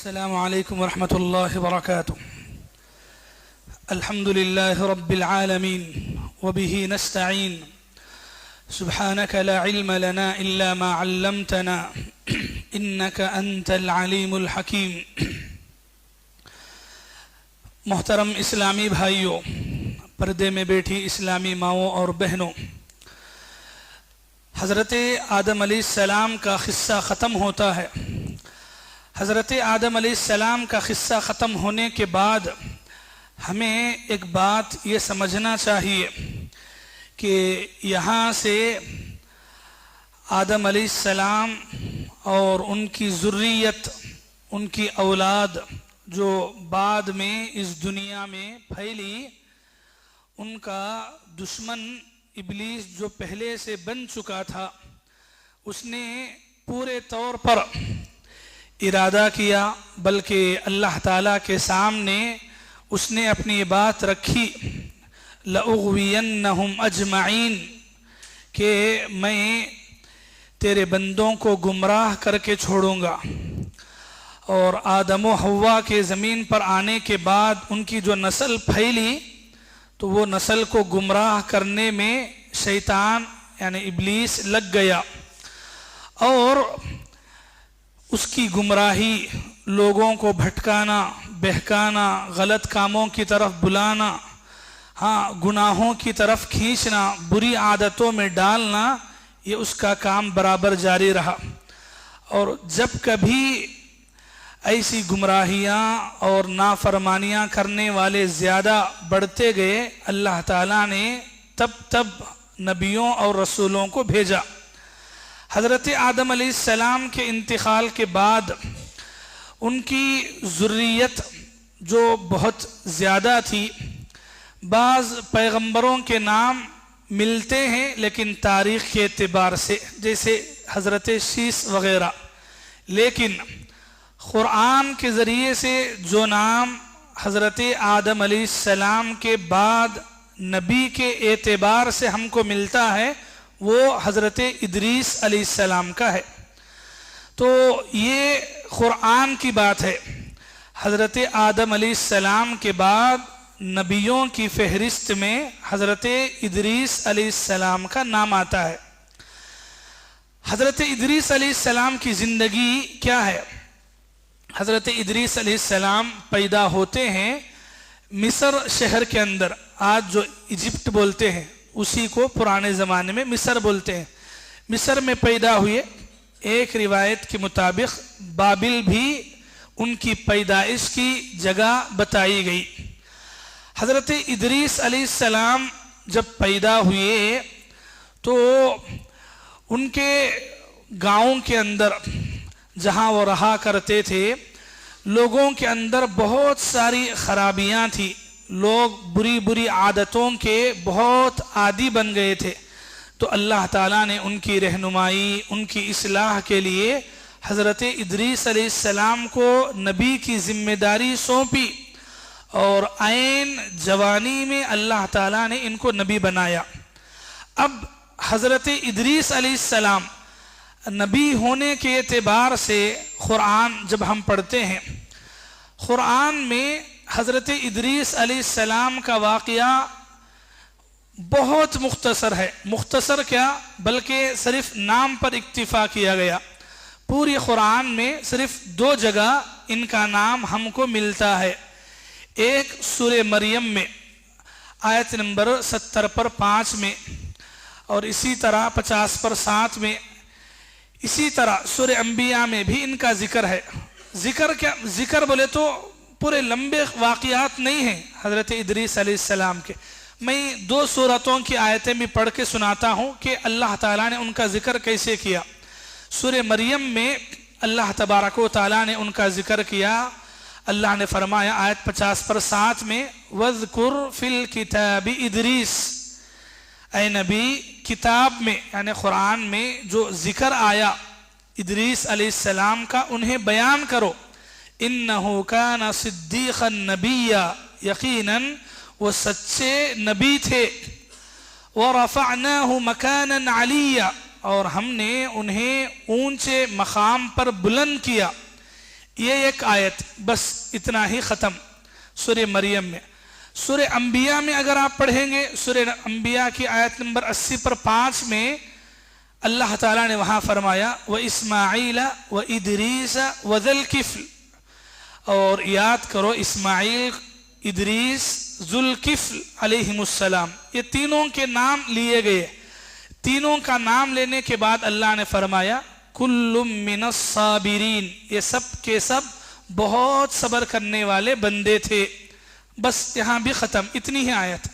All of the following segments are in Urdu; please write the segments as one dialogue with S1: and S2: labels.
S1: السلام عليكم ورحمة الله وبركاته. الحمد لله رب العالمين وبه نستعين. سبحانك لا علم لنا إلا ما علمتنا إنك أنت العليم الحكيم. محترم اسلامی بھائیوں، پردے میں بیٹھی اسلامی ماؤں اور بہنوں، حضرت آدم علیہ السلام کا قصہ ختم ہوتا ہے۔ حضرت آدم علیہ السلام کا قصہ ختم ہونے کے بعد ہمیں ایک بات یہ سمجھنا چاہیے کہ یہاں سے آدم علیہ السلام اور ان کی ذریت، ان کی اولاد جو بعد میں اس دنیا میں پھیلی، ان کا دشمن ابلیس جو پہلے سے بن چکا تھا، اس نے پورے طور پر ارادہ کیا، بلکہ اللہ تعالیٰ کے سامنے اس نے اپنی بات رکھی، لَأُغْوِيَنَّهُمْ أَجْمَعِينَ، کہ میں تیرے بندوں کو گمراہ کر کے چھوڑوں گا۔ اور آدم و حوا کے زمین پر آنے کے بعد ان کی جو نسل پھیلی تو وہ نسل کو گمراہ کرنے میں شیطان یعنی ابلیس لگ گیا، اور اس کی گمراہی، لوگوں کو بھٹکانا، بہکانا، غلط کاموں کی طرف بلانا، گناہوں کی طرف کھینچنا، بری عادتوں میں ڈالنا، یہ اس کا کام برابر جاری رہا۔ اور جب کبھی ایسی گمراہیاں اور نافرمانیاں کرنے والے زیادہ بڑھتے گئے، اللہ تعالیٰ نے تب نبیوں اور رسولوں کو بھیجا۔ حضرت آدم علیہ السلام کے انتقال کے بعد ان کی ذریت جو بہت زیادہ تھی، بعض پیغمبروں کے نام ملتے ہیں لیکن تاریخ کے اعتبار سے، جیسے حضرت شیس وغیرہ، لیکن قرآن کے ذریعے سے جو نام حضرت آدم علیہ السلام کے بعد نبی کے اعتبار سے ہم کو ملتا ہے، وہ حضرت ادریس علیہ السلام کا ہے۔ تو یہ قرآن کی بات ہے، حضرت آدم علیہ السلام کے بعد نبیوں کی فہرست میں حضرت ادریس علیہ السلام کا نام آتا ہے۔ حضرت ادریس علیہ السلام کی زندگی کیا ہے؟ حضرت ادریس علیہ السلام پیدا ہوتے ہیں مصر شہر کے اندر، آج جو ایجپٹ بولتے ہیں اسی کو پرانے زمانے میں مصر بولتے ہیں۔ مصر میں پیدا ہوئے، ایک روایت کے مطابق بابل بھی ان کی پیدائش کی جگہ بتائی گئی۔ حضرت ادریس علیہ السلام جب پیدا ہوئے تو ان کے گاؤں کے اندر جہاں وہ رہا کرتے تھے، لوگوں کے اندر بہت ساری خرابیاں تھی، لوگ بری عادتوں کے بہت عادی بن گئے تھے۔ تو اللہ تعالیٰ نے ان کی رہنمائی، ان کی اصلاح کے لیے حضرت ادریس علیہ السلام کو نبی کی ذمہ داری سونپی، اور عین جوانی میں اللہ تعالیٰ نے ان کو نبی بنایا۔ اب حضرت ادریس علیہ السلام نبی ہونے کے اعتبار سے قرآن جب ہم پڑھتے ہیں، قرآن میں حضرت ادریس علیہ السلام کا واقعہ بہت مختصر ہے۔ مختصر کیا، بلکہ صرف نام پر اکتفا کیا گیا۔ پوری قرآن میں صرف 2 جگہ ان کا نام ہم کو ملتا ہے، ایک سورہ مریم میں آیت نمبر 70 پر 5 میں، اور اسی طرح 50 پر 7 میں، اسی طرح سورہ انبیاء میں بھی ان کا ذکر ہے۔ ذکر کیا، ذکر بولے تو پورے لمبے واقعات نہیں ہیں حضرت ادریس علیہ السلام کے۔ میں 2 سورتوں کی آیتیں بھی پڑھ کے سناتا ہوں کہ اللہ تعالیٰ نے ان کا ذکر کیسے کیا۔ سورہ مریم میں اللہ تبارک و تعالیٰ نے ان کا ذکر کیا۔ اللہ نے فرمایا آیت 50 پر 7 میں، وَاذْكُرْ فِي الْكِتَابِ ادریس، اے نبی کتاب میں یعنی قرآن میں جو ذکر آیا ادریس علیہ السلام کا، انہیں بیان کرو۔ انہو کان صدیقا نبیا، یقیناً وہ سچے نبی تھے۔ ورفعناہ مکانا علیا، اور ہم نے انہیں اونچے مقام پر بلند کیا۔ یہ ایک آیت، بس اتنا ہی ختم سورہ مریم میں۔ سورہ انبیاء میں اگر آپ پڑھیں گے، سورہ انبیاء کی آیت نمبر 80 پر 5 میں اللہ تعالیٰ نے وہاں فرمایا وَإِسْمَاعِيلَ وَإِدْرِيسَ وَذَا الْكِفْلِ، اور یاد کرو اسماعیل، ادریس، ذو الکفل علیہم السلام، یہ تینوں کے نام لیے گئے۔ تینوں کا نام لینے کے بعد اللہ نے فرمایا کل من الصابرین، یہ سب کے سب بہت صبر کرنے والے بندے تھے۔ بس یہاں بھی ختم، اتنی ہی آیت۔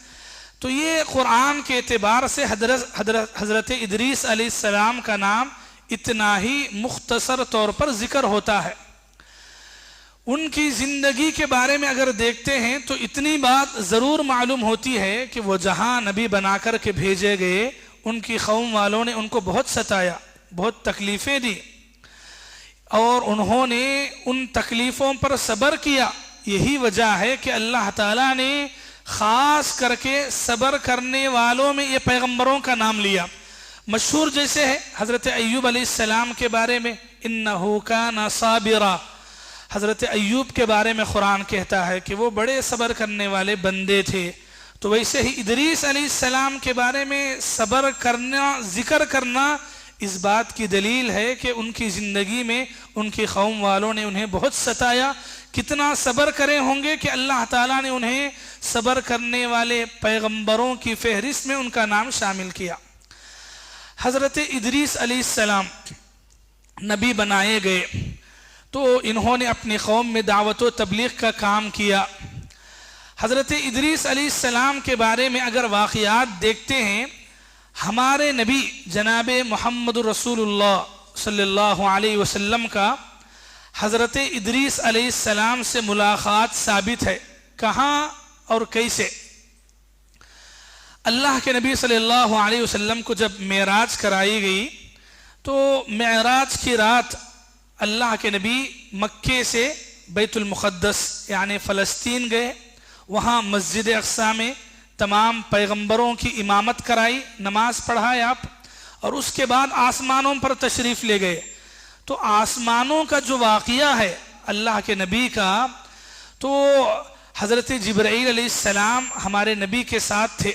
S1: تو یہ قرآن کے اعتبار سے حضرت ادریس علیہ السلام کا نام اتنا ہی مختصر طور پر ذکر ہوتا ہے۔ ان کی زندگی کے بارے میں اگر دیکھتے ہیں تو اتنی بات ضرور معلوم ہوتی ہے کہ وہ جہاں نبی بنا کر کے بھیجے گئے، ان کی قوم والوں نے ان کو بہت ستایا، بہت تکلیفیں دی، اور انہوں نے ان تکلیفوں پر صبر کیا۔ یہی وجہ ہے کہ اللہ تعالیٰ نے خاص کر کے صبر کرنے والوں میں یہ پیغمبروں کا نام لیا۔ مشہور جیسے ہے حضرت ایوب علیہ السلام کے بارے میں انہو کان صابرا، حضرت ایوب کے بارے میں قرآن کہتا ہے کہ وہ بڑے صبر کرنے والے بندے تھے۔ تو ویسے ہی ادریس علیہ السلام کے بارے میں صبر کرنا، ذکر کرنا، اس بات کی دلیل ہے کہ ان کی زندگی میں ان کی قوم والوں نے انہیں بہت ستایا۔ کتنا صبر کرے ہوں گے کہ اللہ تعالیٰ نے انہیں صبر کرنے والے پیغمبروں کی فہرست میں ان کا نام شامل کیا۔ حضرت ادریس علیہ السلام نبی بنائے گئے تو انہوں نے اپنی قوم میں دعوت و تبلیغ کا کام کیا۔ حضرت ادریس علیہ السلام کے بارے میں اگر واقعات دیکھتے ہیں، ہمارے نبی جناب محمد رسول اللہ صلی اللہ علیہ وسلم کا حضرت ادریس علیہ السلام سے ملاقات ثابت ہے۔ کہاں اور کیسے؟ اللہ کے نبی صلی اللہ علیہ وسلم کو جب معراج کرائی گئی تو معراج کی رات اللہ کے نبی مکے سے بیت المقدس یعنی فلسطین گئے، وہاں مسجد اقصی میں تمام پیغمبروں کی امامت کرائی، نماز پڑھائے آپ، اور اس کے بعد آسمانوں پر تشریف لے گئے۔ تو آسمانوں کا جو واقعہ ہے اللہ کے نبی کا، تو حضرت جبرائیل علیہ السلام ہمارے نبی کے ساتھ تھے۔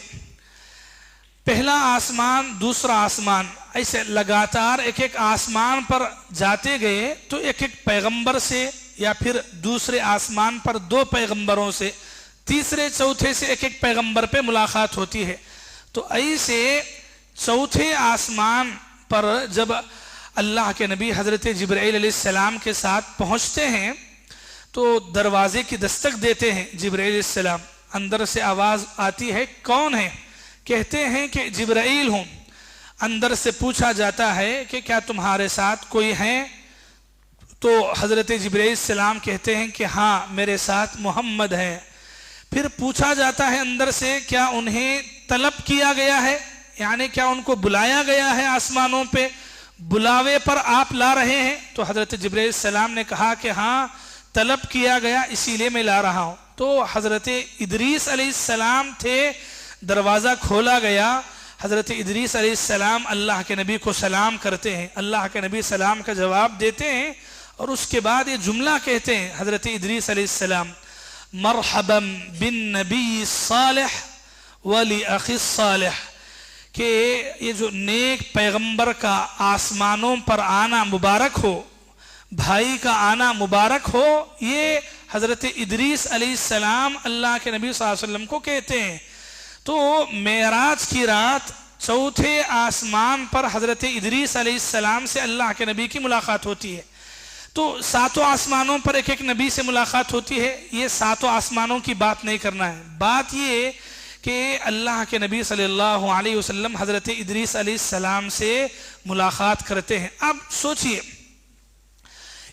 S1: پہلا آسمان، دوسرا آسمان، ایسے لگاتار ایک ایک آسمان پر جاتے گئے تو ایک ایک پیغمبر سے، یا پھر دوسرے آسمان پر 2 پیغمبروں سے، تیسرے چوتھے سے ایک ایک پیغمبر پہ ملاقات ہوتی ہے۔ تو ایسے چوتھے آسمان پر جب اللہ کے نبی حضرت جبرائیل علیہ السلام کے ساتھ پہنچتے ہیں تو دروازے کی دستک دیتے ہیں جبرائیل علیہ السلام۔ اندر سے آواز آتی ہے، کون ہے؟ کہتے ہیں کہ جبرائیل ہوں۔ اندر سے پوچھا جاتا ہے کہ کیا تمہارے ساتھ کوئی ہے؟ تو حضرت جبرائیل علیہ السلام کہتے ہیں کہ ہاں میرے ساتھ محمد ہے۔ پھر پوچھا جاتا ہے اندر سے کیا انہیں طلب کیا گیا ہے، یعنی کیا ان کو بلایا گیا ہے آسمانوں پہ، بلاوے پر آپ لا رہے ہیں؟ تو حضرت جبرائیل علیہ السلام نے کہا کہ ہاں طلب کیا گیا، اسی لیے میں لا رہا ہوں۔ تو حضرت ادریس علیہ السلام تھے، دروازہ کھولا گیا، حضرت ادریس علیہ السلام اللہ کے نبی کو سلام کرتے ہیں، اللہ کے نبی سلام کا جواب دیتے ہیں، اور اس کے بعد یہ جملہ کہتے ہیں حضرت ادریس علیہ السلام، مرحبا بالنبی الصالح ولی الصالح، کہ یہ جو نیک پیغمبر کا آسمانوں پر آنا مبارک ہو، بھائی کا آنا مبارک ہو، یہ حضرت ادریس علیہ السلام اللہ کے نبی صلی اللہ علیہ وسلم کو کہتے ہیں۔ تو معراج کی رات چوتھے آسمان پر حضرت ادریس علیہ السلام سے اللہ کے نبی کی ملاقات ہوتی ہے۔ تو 7 آسمانوں پر ایک ایک نبی سے ملاقات ہوتی ہے، یہ 7 آسمانوں کی بات نہیں کرنا ہے، بات یہ کہ اللہ کے نبی صلی اللہ علیہ وسلم حضرت ادریس علیہ السلام سے ملاقات کرتے ہیں۔ اب سوچئے،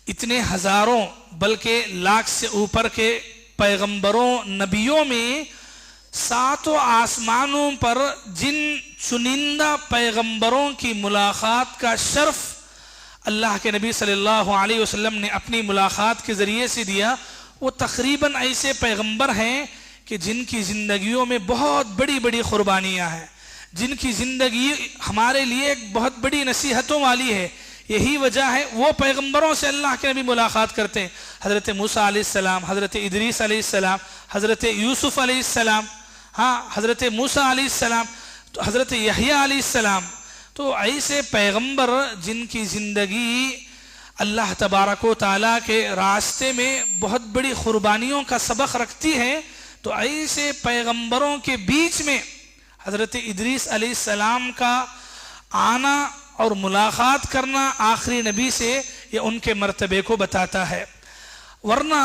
S1: اتنے ہزاروں بلکہ لاکھ سے اوپر کے پیغمبروں، نبیوں میں 7 آسمانوں پر جن چنندہ پیغمبروں کی ملاقات کا شرف اللہ کے نبی صلی اللہ علیہ وسلم نے اپنی ملاقات کے ذریعے سے دیا، وہ تقریباً ایسے پیغمبر ہیں کہ جن کی زندگیوں میں بہت بڑی بڑی قربانیاں ہیں، جن کی زندگی ہمارے لیے ایک بہت بڑی نصیحتوں والی ہے۔ یہی وجہ ہے وہ پیغمبروں سے اللہ کے نبی ملاقات کرتے ہیں. حضرت موسیٰ علیہ السلام، حضرت ادریس علیہ السلام، حضرت یوسف علیہ السلام، حضرت موسیٰ علیہ السلام، تو حضرت یحییٰ علیہ السلام. تو ایسے پیغمبر جن کی زندگی اللہ تبارک و تعالیٰ کے راستے میں بہت بڑی قربانیوں کا سبق رکھتی ہے، تو ایسے پیغمبروں کے بیچ میں حضرت ادریس علیہ السلام کا آنا اور ملاقات کرنا آخری نبی سے، یہ ان کے مرتبے کو بتاتا ہے. ورنہ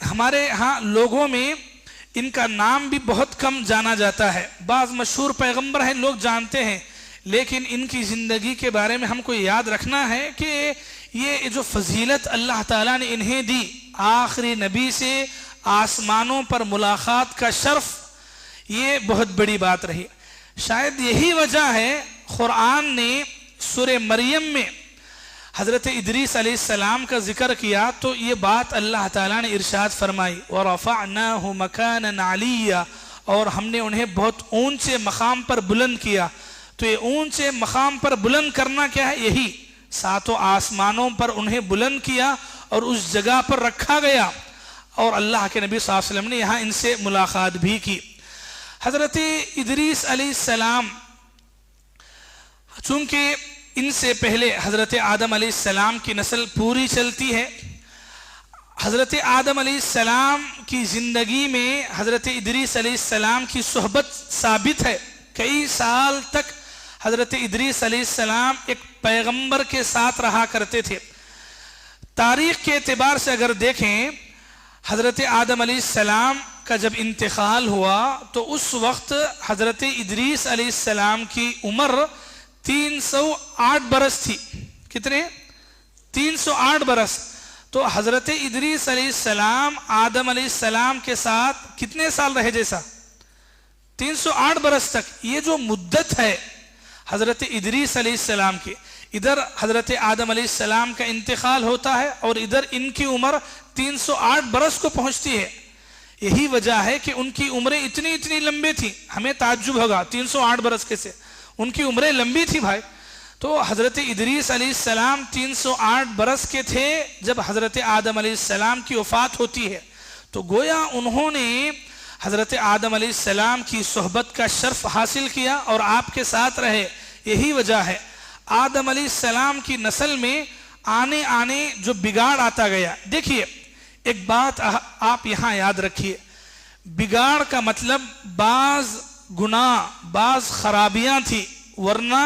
S1: ہمارے ہاں لوگوں میں ان کا نام بھی بہت کم جانا جاتا ہے. بعض مشہور پیغمبر ہیں لوگ جانتے ہیں، لیکن ان کی زندگی کے بارے میں ہم کو یاد رکھنا ہے کہ یہ جو فضیلت اللہ تعالیٰ نے انہیں دی، آخری نبی سے آسمانوں پر ملاقات کا شرف، یہ بہت بڑی بات رہی. شاید یہی وجہ ہے قرآن نے سورہ مریم میں حضرت ادریس علیہ السلام کا ذکر کیا تو یہ بات اللہ تعالیٰ نے ارشاد فرمائی، وَرَفَعْنَاهُ مَكَانًا عَلِيًّا، اور ہم نے انہیں بہت اونچے مقام پر بلند کیا. تو یہ اونچے مقام پر بلند کرنا کیا ہے؟ یہی ساتوں آسمانوں پر انہیں بلند کیا اور اس جگہ پر رکھا گیا، اور اللہ کے نبی صلی اللہ علیہ وسلم نے یہاں ان سے ملاقات بھی کی. حضرت ادریس علیہ السلام چونکہ ان سے پہلے حضرت آدم علیہ السلام کی نسل پوری چلتی ہے، حضرت آدم علیہ السلام کی زندگی میں حضرت ادریس علیہ السلام کی صحبت ثابت ہے. کئی سال تک حضرت ادریس علیہ السلام ایک پیغمبر کے ساتھ رہا کرتے تھے. تاریخ کے اعتبار سے اگر دیکھیں، حضرت آدم علیہ السلام کا جب انتقال ہوا تو اس وقت حضرت ادریس علیہ السلام کی عمر 308 برس تھی. کتنے؟ 308 برس. تو حضرت ادریس علیہ السلام آدم علیہ السلام کے ساتھ کتنے سال رہے جیسا؟ 308 برس تک. یہ جو مدت ہے حضرت ادریس علیہ السلام کی، ادھر حضرت آدم علیہ السلام کا انتقال ہوتا ہے اور ادھر ان کی عمر 308 برس کو پہنچتی ہے. یہی وجہ ہے کہ ان کی عمریں اتنی لمبی تھی. ہمیں تعجب ہوگا 308 برس کیسے، ان کی عمریں لمبی تھی بھائی. تو حضرت ادریس علیہ السلام 308 برس کے تھے جب حضرت آدم علیہ السلام کی وفات ہوتی ہے. تو گویا انہوں نے حضرت آدم علیہ السلام کی صحبت کا شرف حاصل کیا اور آپ کے ساتھ رہے. یہی وجہ ہے آدم علیہ السلام کی نسل میں آنے جو بگاڑ آتا گیا. دیکھیے ایک بات آپ یہاں یاد رکھیے، بگاڑ کا مطلب بعض گناہ، بعض خرابیاں تھی، ورنہ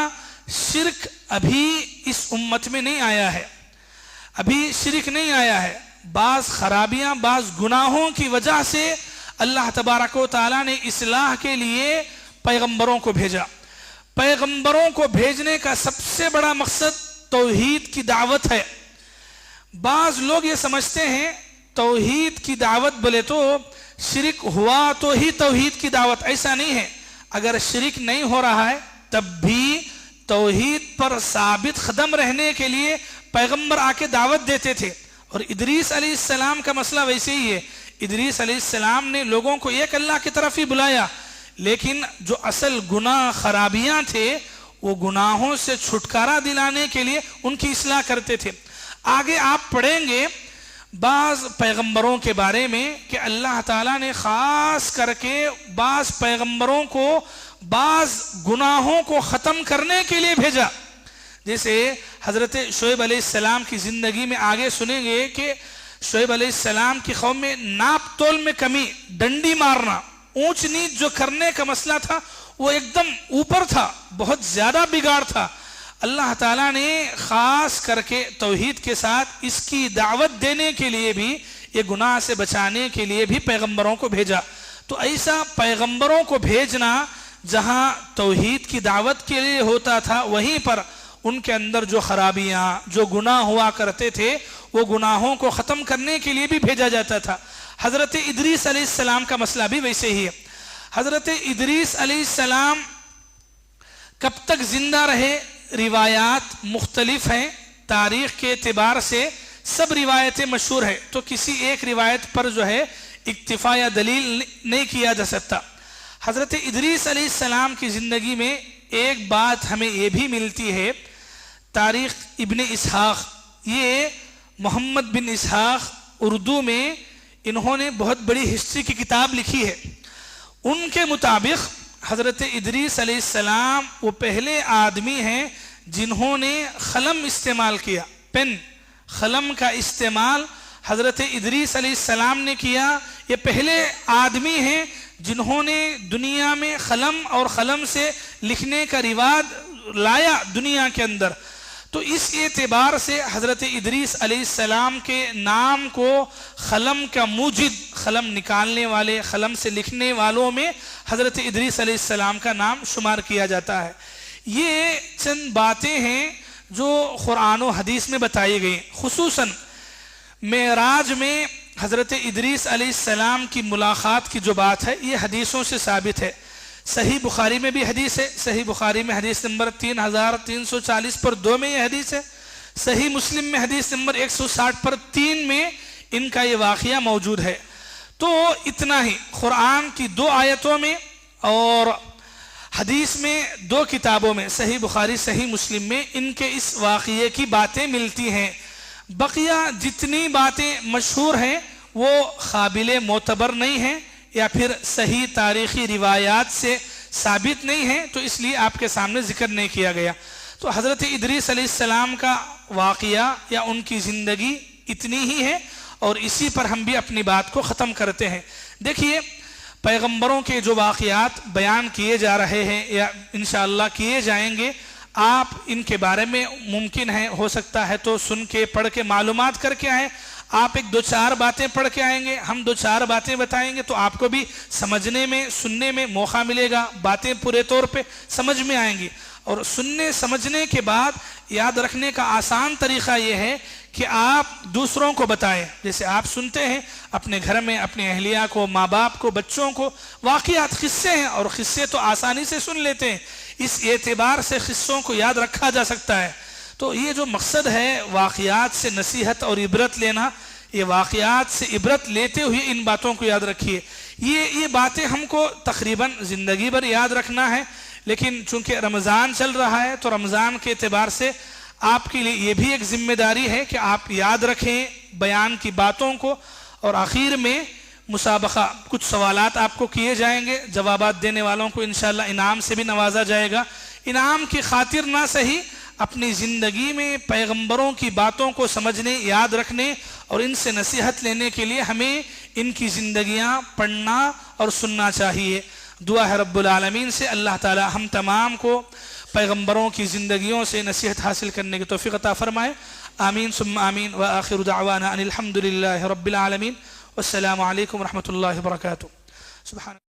S1: شرک ابھی اس امت میں نہیں آیا ہے. ابھی شرک نہیں آیا ہے. بعض خرابیاں، بعض گناہوں کی وجہ سے اللہ تبارک و تعالیٰ نے اصلاح کے لیے پیغمبروں کو بھیجا. پیغمبروں کو بھیجنے کا سب سے بڑا مقصد توحید کی دعوت ہے. بعض لوگ یہ سمجھتے ہیں توحید کی دعوت بولے تو شرک ہوا تو ہی توحید کی دعوت. ایسا نہیں ہے. اگر شرک نہیں ہو رہا ہے تب بھی توحید پر ثابت قدم رہنے کے لیے پیغمبر آ کے دعوت دیتے تھے. اور ادریس علیہ السلام کا مسئلہ ویسے ہی ہے. ادریس علیہ السلام نے لوگوں کو ایک اللہ کی طرف ہی بلایا، لیکن جو اصل گناہ خرابیاں تھے وہ گناہوں سے چھٹکارا دلانے کے لیے ان کی اصلاح کرتے تھے. آگے آپ پڑھیں گے بعض پیغمبروں کے بارے میں کہ اللہ تعالیٰ نے خاص کر کے بعض پیغمبروں کو بعض گناہوں کو ختم کرنے کے لیے بھیجا. جیسے حضرت شعیب علیہ السلام کی زندگی میں آگے سنیں گے کہ شعیب علیہ السلام کی قوم میں ناپ تول میں کمی، ڈنڈی مارنا، اونچ نیچ جو کرنے کا مسئلہ تھا وہ ایک دم اوپر تھا، بہت زیادہ بگاڑ تھا. اللہ تعالیٰ نے خاص کر کے توحید کے ساتھ اس کی دعوت دینے کے لیے بھی، یہ گناہ سے بچانے کے لیے بھی پیغمبروں کو بھیجا. تو ایسا پیغمبروں کو بھیجنا جہاں توحید کی دعوت کے لیے ہوتا تھا، وہیں پر ان کے اندر جو خرابیاں، جو گناہ ہوا کرتے تھے وہ گناہوں کو ختم کرنے کے لیے بھی بھیجا جاتا تھا. حضرت ادریس علیہ السلام کا مسئلہ بھی ویسے ہی ہے. حضرت ادریس علیہ السلام کب تک زندہ رہے؟ روایات مختلف ہیں. تاریخ کے اعتبار سے سب روایتیں مشہور ہیں، تو کسی ایک روایت پر جو ہے اکتفا یا دلیل نہیں کیا جا سکتا. حضرت ادریس علیہ السلام کی زندگی میں ایک بات ہمیں یہ بھی ملتی ہے، تاریخ ابن اسحاق، یہ محمد بن اسحاق اردو میں انہوں نے بہت بڑی ہسٹری کی کتاب لکھی ہے. ان کے مطابق حضرت ادریس علیہ السلام وہ پہلے آدمی ہیں جنہوں نے قلم استعمال کیا. پین، قلم کا استعمال حضرت ادریس علیہ السلام نے کیا. یہ پہلے آدمی ہیں جنہوں نے دنیا میں قلم اور قلم سے لکھنے کا رواج لایا دنیا کے اندر. تو اس اعتبار سے حضرت ادریس علیہ السلام کے نام کو قلم کا موجد، قلم نکالنے والے، قلم سے لکھنے والوں میں حضرت ادریس علیہ السلام کا نام شمار کیا جاتا ہے. یہ چند باتیں ہیں جو قرآن و حدیث میں بتائی گئی. خصوصاً معراج میں حضرت ادریس علیہ السلام کی ملاقات کی جو بات ہے یہ حدیثوں سے ثابت ہے. صحیح بخاری میں بھی حدیث ہے. صحیح بخاری میں حدیث نمبر 3340 پر 2 میں یہ حدیث ہے. صحیح مسلم میں حدیث نمبر 160 پر 3 میں ان کا یہ واقعہ موجود ہے. تو اتنا ہی قرآن کی 2 آیتوں میں اور حدیث میں 2 کتابوں میں، صحیح بخاری صحیح مسلم میں ان کے اس واقعے کی باتیں ملتی ہیں. بقیہ جتنی باتیں مشہور ہیں وہ قابل معتبر نہیں ہیں یا پھر صحیح تاریخی روایات سے ثابت نہیں ہیں، تو اس لیے آپ کے سامنے ذکر نہیں کیا گیا. تو حضرت ادریس علیہ السلام کا واقعہ یا ان کی زندگی اتنی ہی ہے اور اسی پر ہم بھی اپنی بات کو ختم کرتے ہیں. دیکھیے، پیغمبروں کے جو واقعات بیان کیے جا رہے ہیں یا انشاءاللہ کیے جائیں گے، آپ ان کے بارے میں ممکن ہے، ہو سکتا ہے تو سن کے پڑھ کے معلومات کر کے آئیں. آپ 1-2-4 باتیں پڑھ کے آئیں گے، ہم 2-4 باتیں بتائیں گے تو آپ کو بھی سمجھنے میں، سننے میں موقع ملے گا. باتیں پورے طور پہ سمجھ میں آئیں گی اور سننے سمجھنے کے بعد یاد رکھنے کا آسان طریقہ یہ ہے کہ آپ دوسروں کو بتائیں. جیسے آپ سنتے ہیں اپنے گھر میں اپنے اہلیہ کو، ماں باپ کو، بچوں کو واقعات، قصے ہیں اور قصے تو آسانی سے سن لیتے ہیں. اس اعتبار سے قصوں کو یاد رکھا جا سکتا ہے. تو یہ جو مقصد ہے واقعات سے نصیحت اور عبرت لینا، یہ واقعات سے عبرت لیتے ہوئے ان باتوں کو یاد رکھیے. یہ باتیں ہم کو تقریباً زندگی بھر یاد رکھنا ہے، لیکن چونکہ رمضان چل رہا ہے تو رمضان کے اعتبار سے آپ کے لیے یہ بھی ایک ذمہ داری ہے کہ آپ یاد رکھیں بیان کی باتوں کو. اور آخر میں مسابقہ، کچھ سوالات آپ کو کیے جائیں گے، جوابات دینے والوں کو انشاءاللہ انعام سے بھی نوازا جائے گا. انعام کی خاطر نہ صحیح، اپنی زندگی میں پیغمبروں کی باتوں کو سمجھنے، یاد رکھنے اور ان سے نصیحت لینے کے لیے ہمیں ان کی زندگیاں پڑھنا اور سننا چاہیے. دعا ہے رب العالمین سے اللہ تعالی ہم تمام کو پیغمبروں کی زندگیوں سے نصیحت حاصل کرنے کی توفیق عطا فرمائے. آمین ثم آمین. وآخر دعوانا ان الحمد للہ رب العالمین. والسلام علیکم ورحمۃ اللہ وبرکاتہ. سبحان